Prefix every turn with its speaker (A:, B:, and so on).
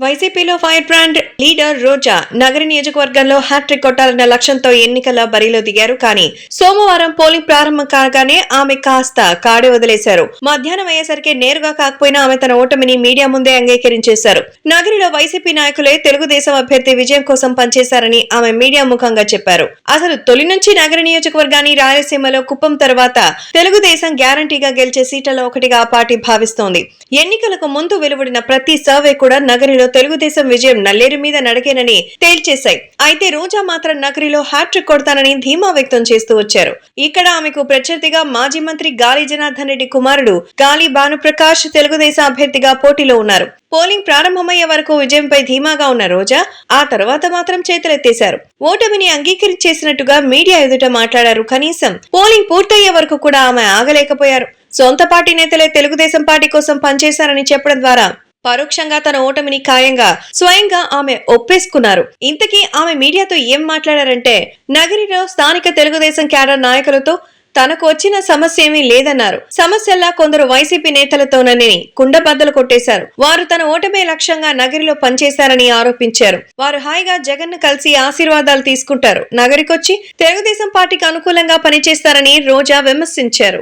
A: వైసీపీలో fire brand leader రోజా నగరి నియోజకవర్గంలో hat trick కొట్టాలన్న లక్ష్యంతో ఎన్నికల బరిలో దిగారు. కానీ సోమవారం పోలింగ్ ప్రారంభం కాగానే ఆమె కాస్త కాడి వదిలేశారు. మధ్యాహ్నం అయ్యేసరికి నేరుగా కాకపోయినా ఆమె తన ఓటమిని మీడియా ముందే అంగీకరించేశారు. నగరిలో వైసీపీ నాయకులే తెలుగుదేశం అభ్యర్థి విజయం కోసం పనిచేశారని ఆమె మీడియా ముఖంగా చెప్పారు. అసలు తొలి నుంచి నగరి నియోజకవర్గాన్ని రాయలసీమలో కుప్పం తర్వాత తెలుగుదేశం గ్యారంటీగా గెలిచే సీట్లలో ఒకటిగా ఆ పార్టీ భావిస్తోంది. ఎన్నికలకు ముందు వెలువడిన ప్రతి సర్వే కూడా నగరిలో తెలుగుదేశం విజయం నల్లేరు మీద నడకేనని తేల్చేశాయి. అయితే రోజా మాత్రం నగరిలో హ్యాట్రిక్ కొడతానని ధీమా వ్యక్తం చేస్తూ వచ్చారు. ఇక్కడ ఆమెకు ప్రత్యర్థిగా మాజీ మంత్రి గాలి జనార్దన్ రెడ్డి కుమారుడు గాలి భానుప్రకాష్ తెలుగుదేశం అభ్యర్థిగా పోటీలో ఉన్నారు. పోలింగ్ ప్రారంభమయ్యే వరకు విజయంపై ధీమాగా ఉన్న రోజా ఆ తర్వాత మాత్రం చేతులెత్తేశారు. ఓటమిని అంగీకరించేసినట్టుగా మీడియా ఎదుట మాట్లాడారు. కనీసం పోలింగ్ పూర్తయ్యే వరకు కూడా ఆమె ఆగలేకపోయారు. సొంత పార్టీ నేతలే తెలుగుదేశం పార్టీ కోసం పనిచేశారని చెప్పడం ద్వారా పరోక్షంగా తన ఓటమిని ఖాయంగా స్వయంగా ఆమె ఒప్పేసుకున్నారు. ఇంతకీ ఆమె మీడియాతో ఏం మాట్లాడారంటే, నగరిలో స్థానిక తెలుగుదేశం క్యాడర్ నాయకులతో తనకు వచ్చిన సమస్య ఏమీ లేదన్నారు. సమస్యల్లా కొందరు వైసీపీ నేతలతోనని కుండబద్దలు కొట్టేశారు. వారు తన ఓటమే లక్ష్యంగా నగరిలో పనిచేశారని ఆరోపించారు. వారు హాయిగా జగన్ ను కలిసి ఆశీర్వాదాలు తీసుకుంటారు. నగరికొచ్చి తెలుగుదేశం పార్టీకి అనుకూలంగా పనిచేస్తారని రోజా విమర్శించారు.